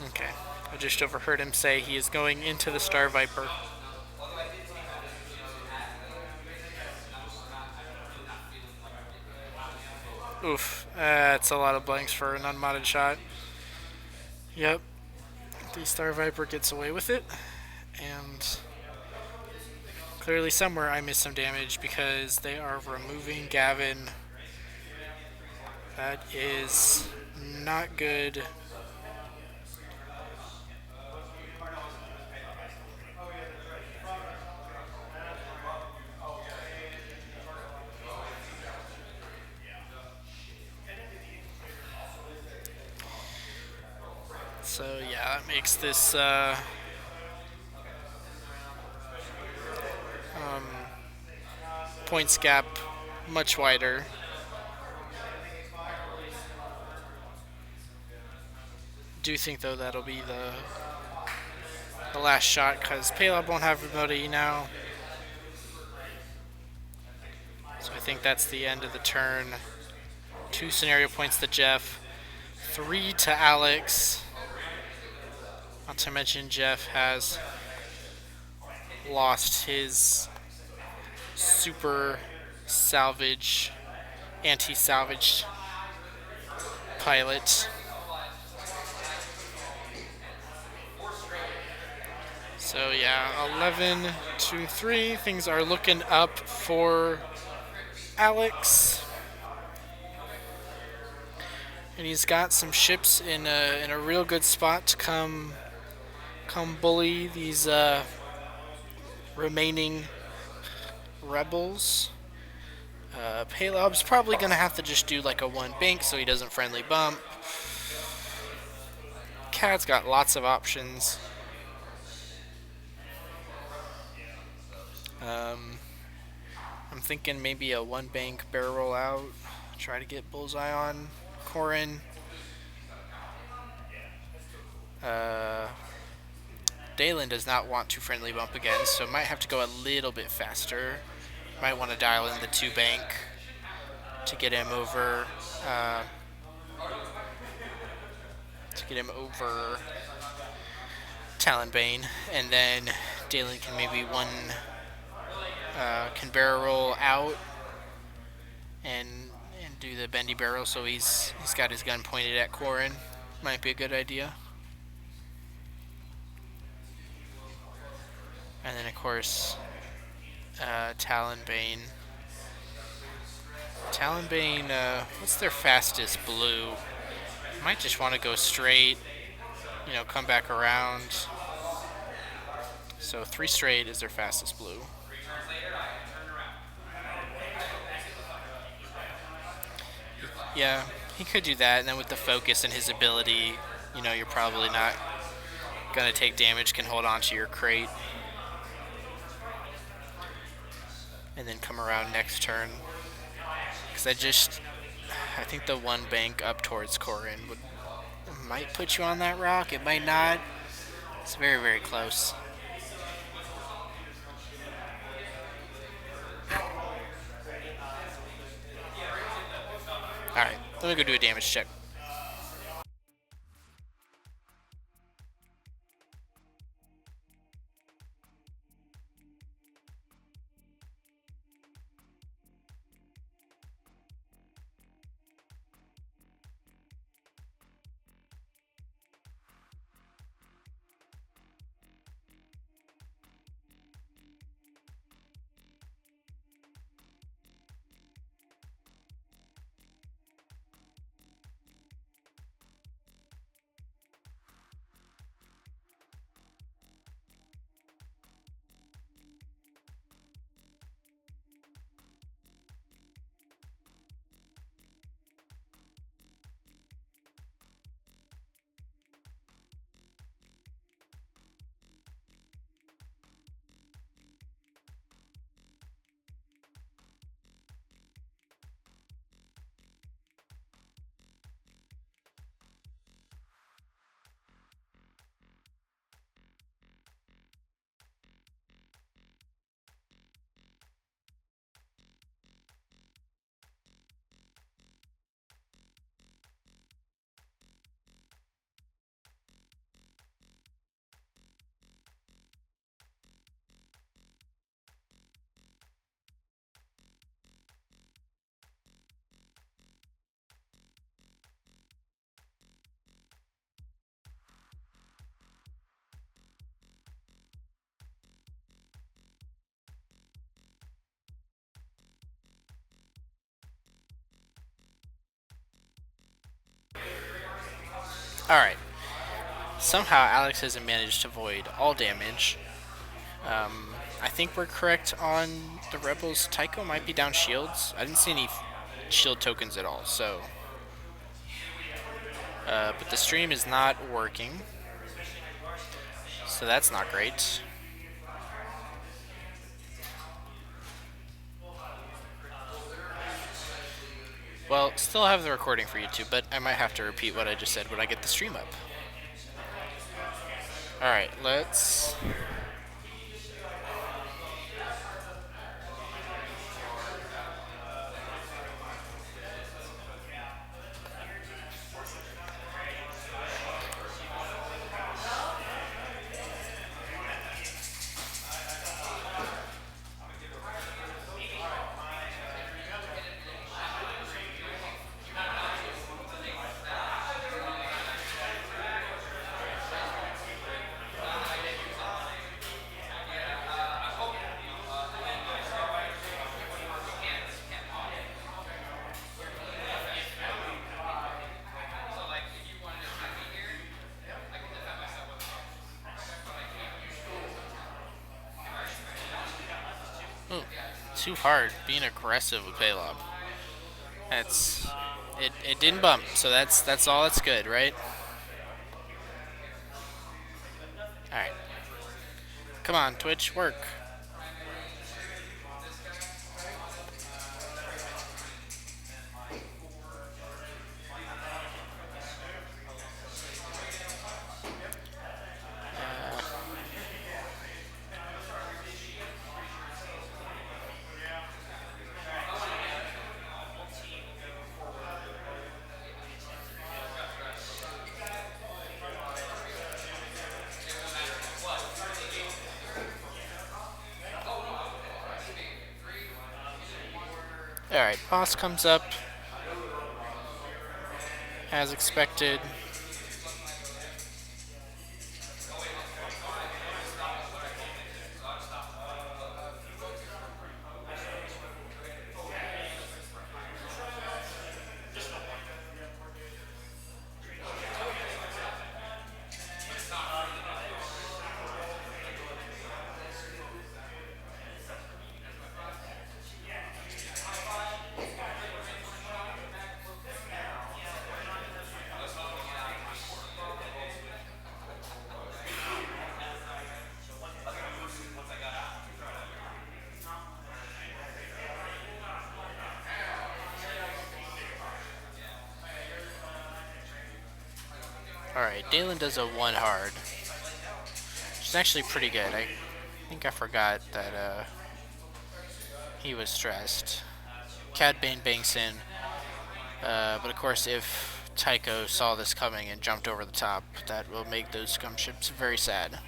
Okay. I just overheard him say he is going into the Star Viper. Oof. That's a lot of blanks for an unmodded shot. Yep. The Star Viper gets away with it. And clearly somewhere I missed some damage because they are removing Gavin. That is not good. So yeah, that makes this points gap much wider. Do think though that'll be the last shot because Paylob won't have ability now. So I think that's the end of the turn. 2 scenario points to Jeff, 3 to Alex. Not to mention Jeff has lost his super salvage, anti-salvage pilot. So yeah, 11-3. Things are looking up for Alex. And he's got some ships in a real good spot to come bully these remaining rebels. Palob's probably gonna have to just do like a 1 bank so he doesn't friendly bump. Cat's got lots of options. Um, I'm thinking maybe a one bank barrel roll out. Try to get bullseye on Corin. Uh, Dalen does not want to friendly bump again, so might have to go a little bit faster. Might want to dial in the two bank to get him over. Uh, to get him over Talonbane, and then Dalen can maybe can barrel roll out and do the bendy barrel, so he's got his gun pointed at Corin. Might be a good idea. And then of course Talonbane. Talonbane, what's their fastest blue? Might just want to go straight, come back around. So 3 straight is their fastest blue. Yeah, he could do that, and then with the focus and his ability, you're probably not gonna take damage, can hold on to your crate. And then come around next turn. Because I think the one bank up towards Corin might put you on that rock, it might not. It's very, very close. Alright, let me go do a damage check. Alright. Somehow Alex hasn't managed to avoid all damage. I think we're correct on the Rebels. Tycho might be down shields. I didn't see any shield tokens at all, so. But the stream is not working. So that's not great. Well, still have the recording for YouTube, but I might have to repeat what I just said when I get the stream up. Alright, let's... Ooh, too hard, being aggressive with Paylob. It didn't bump, so that's all that's good, right? Alright. Come on, Twitch, work. Alright, boss comes up as expected. Alright, Dalen does a 1 hard. Which is actually pretty good. I think I forgot that he was stressed. Cad Bane banks in. But of course, if Tycho saw this coming and jumped over the top, that will make those scum ships very sad.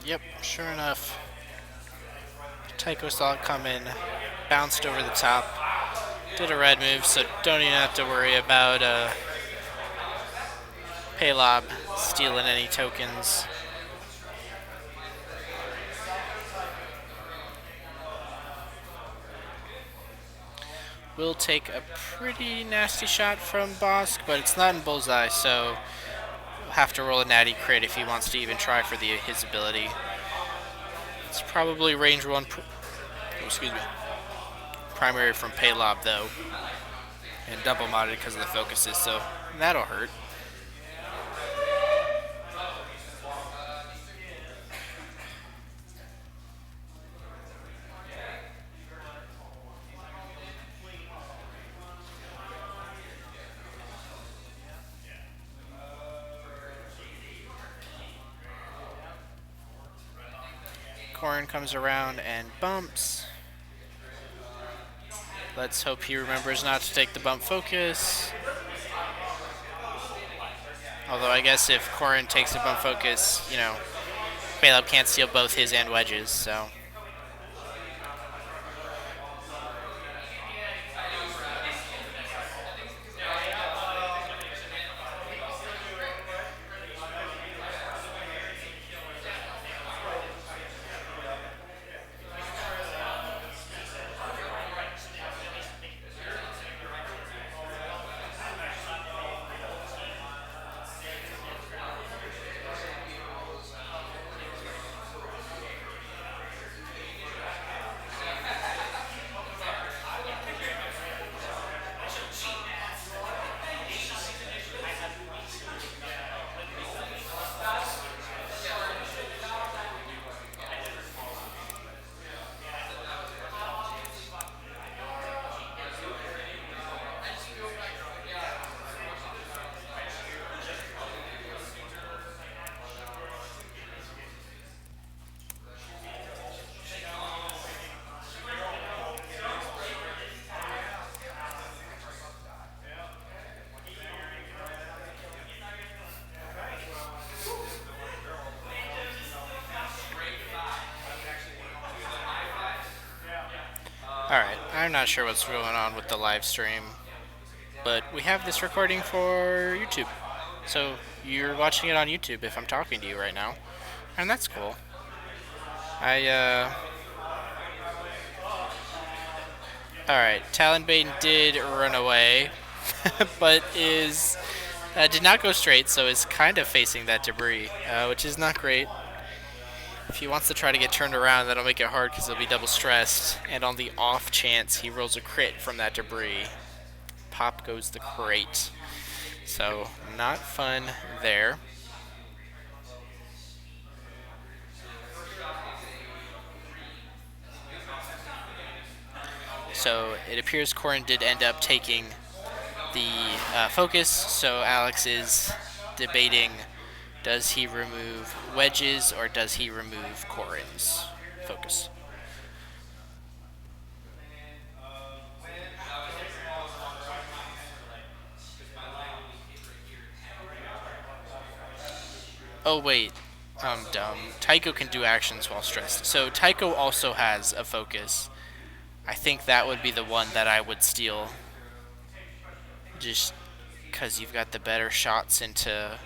Yep, sure enough. Tycho saw it coming, bounced over the top, did a red move, so don't even have to worry about Paylob stealing any tokens. Will take a pretty nasty shot from Bosk, but it's not in bullseye, so we'll have to roll a natty crit if he wants to even try for his ability. It's probably range 1, primary from Paylob though, and double modded because of the focuses, so that'll hurt. Corrin comes around and bumps. Let's hope he remembers not to take the bump focus. Although I guess if Corrin takes the bump focus, you know, Paylob can't steal both his and Wedge's, so. Alright, I'm not sure what's going on with the live stream, but we have this recording for YouTube. So you're watching it on YouTube if I'm talking to you right now. And that's cool. I. Alright, Talonbane did run away, but did not go straight, so is kind of facing that debris, which is not great. If he wants to try to get turned around, that'll make it hard because he'll be double stressed. And on the off chance he rolls a crit from that debris, pop goes the crate. So, not fun there. So, it appears Corrin did end up taking the focus, so Alex is debating, does he remove Wedge's or does he remove Corrin's focus? Oh wait, I'm dumb. Tycho can do actions while stressed. So Tycho also has a focus. I think that would be the one that I would steal. Just because you've got the better shots into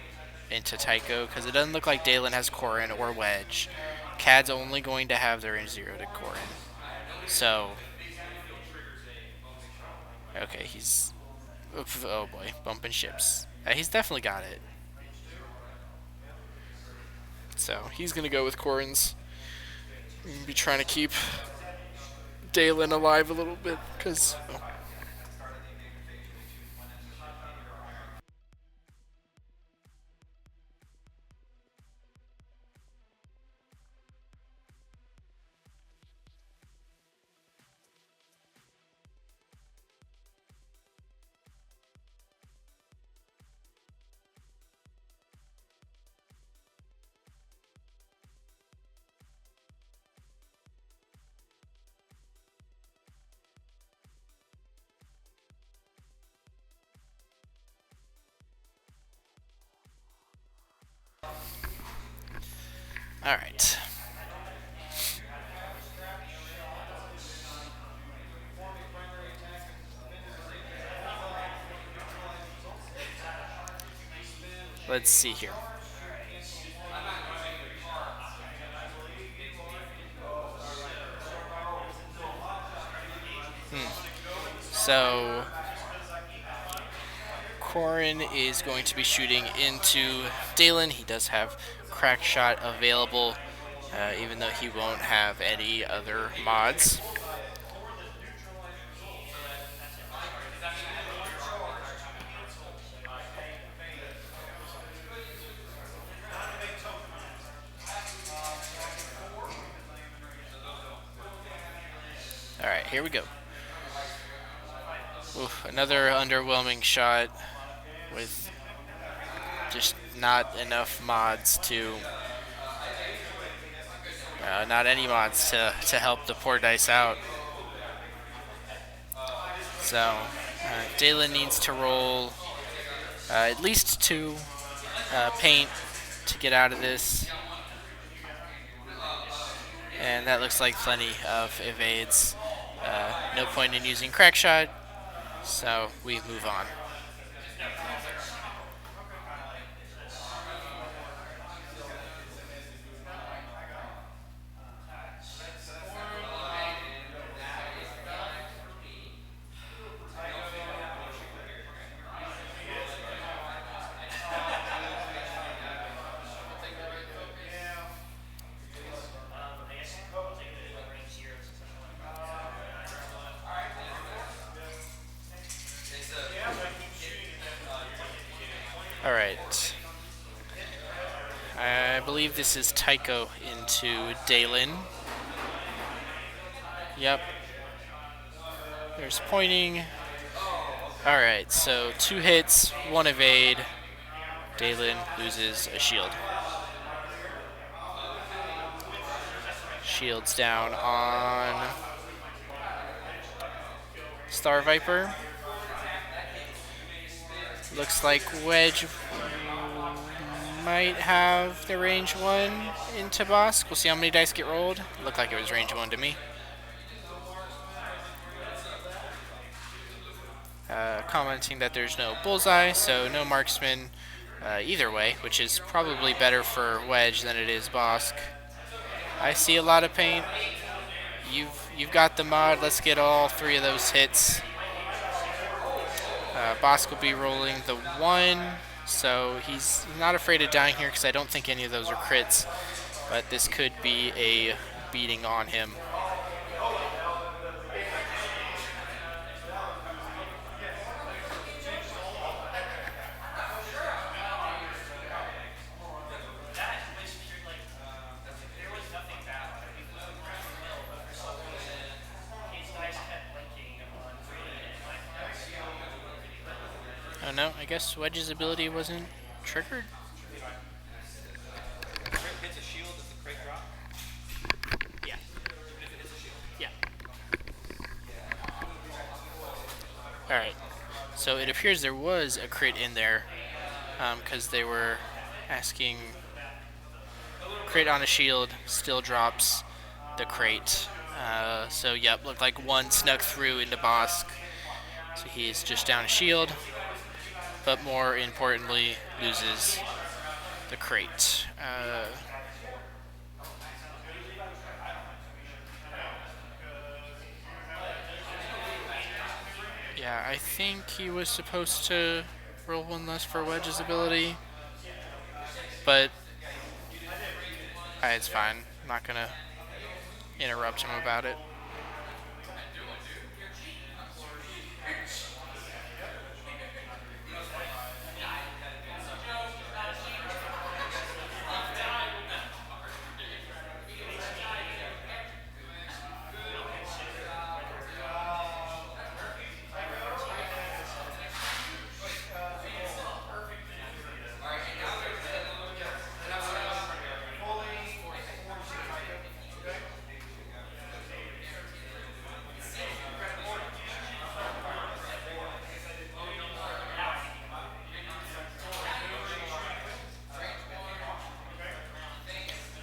Tycho, because it doesn't look like Dalen has Corrin or Wedge. Cad's only going to have their range 0 to Corrin. So, okay, he's... Oh boy, bumping ships. He's definitely got it. So, he's going to go with Corrin's. Be trying to keep Dalen alive a little bit, because... Oh. Alright. Let's see here. So, Corrin is going to be shooting into Dalen. He does have crack shot available, even though he won't have any other mods. Alright, here we go. Oof, another underwhelming shot with just not enough mods to... not any mods to help the poor dice out. So, Dalen needs to roll at least 2 paint to get out of this. And that looks like plenty of evades. No point in using crack shot, so we move on. Alright. I believe this is Tycho into Dalen. Yep. There's pointing. Alright, so 2 hits, 1 evade. Dalen loses a shield. Shields down on Star Viper. Looks like Wedge might have the range 1 into Bosk. We'll see how many dice get rolled. Looked like it was range 1 to me. commenting that there's no bullseye, so no marksman either way, which is probably better for Wedge than it is Bosk. I see a lot of paint. You've got the mod. Let's get all 3 of those hits. Bosk will be rolling the 1, so he's not afraid of dying here because I don't think any of those are crits, but this could be a beating on him. Oh no, I guess Wedge's ability wasn't triggered. Hits a shield, does the crate drop? Yeah. Yeah. Alright, so it appears there was a crit in there, because they were asking crit on a shield, still drops the crate. So yep, looked like 1 snuck through into Bosk, so he's just down a shield, but more importantly, loses the crate. Yeah, I think he was supposed to roll 1 less for Wedge's ability, but it's fine. I'm not gonna interrupt him about it.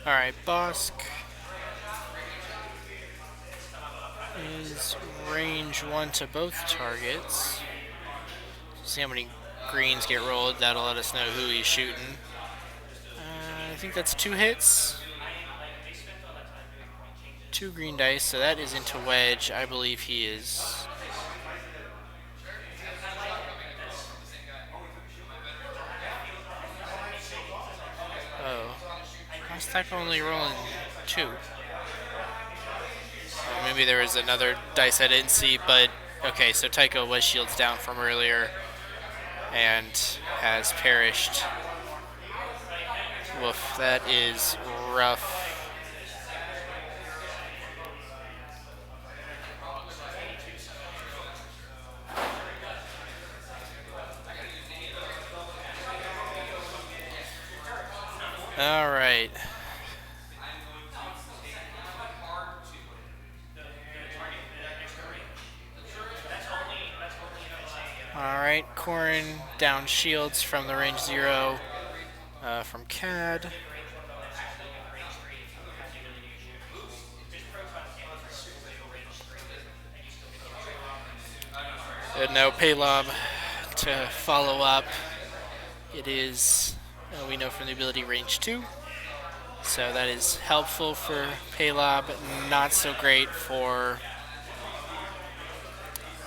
Alright, Bosk is range 1 to both targets. See how many greens get rolled, that'll let us know who he's shooting. I think that's 2 hits. 2 green dice, so that is into Wedge. I believe he is... Oh. How's Tycho only rolling 2? Maybe there was another dice I didn't see, but okay, so Tycho was shields down from earlier and has perished. Woof, that is rough. All right. Alright, Corrin down shields from the range 0 from CAD. No Paylob to follow up. It is, we know from the ability, range 2. So that is helpful for Paylob, not so great for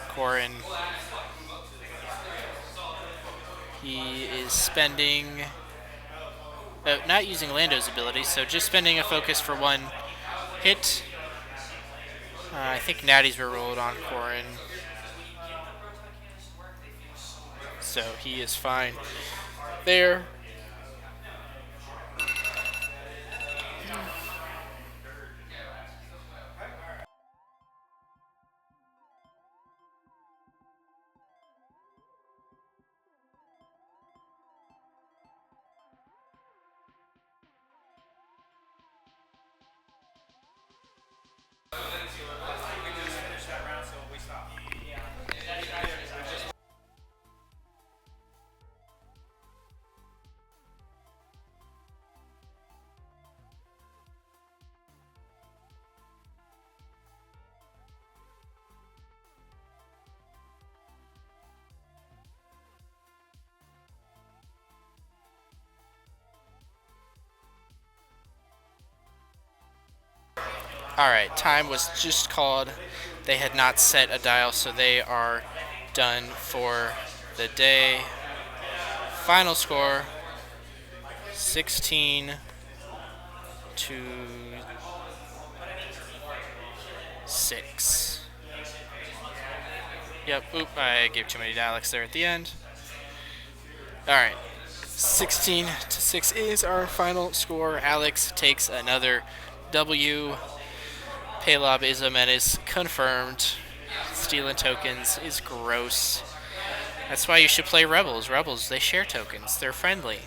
Corrin. He is spending, not using Lando's ability, so just spending a focus for 1 hit. I think natties were rolled on Corrin, so he is fine there. All right, time was just called. They had not set a dial, so they are done for the day. Final score 16 to 6. Yep, oop, I gave too many dialects there at the end. All right, 16 to 6 is our final score. Alex takes another W. Paylob is a menace, confirmed. Stealing tokens is gross. That's why you should play Rebels. Rebels, they share tokens. They're friendly.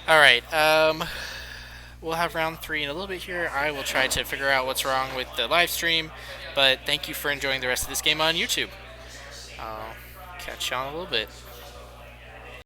All right, we'll have round 3 in a little bit here. I will try to figure out what's wrong with the live stream, but thank you for enjoying the rest of this game on YouTube. I'll catch you on a little bit.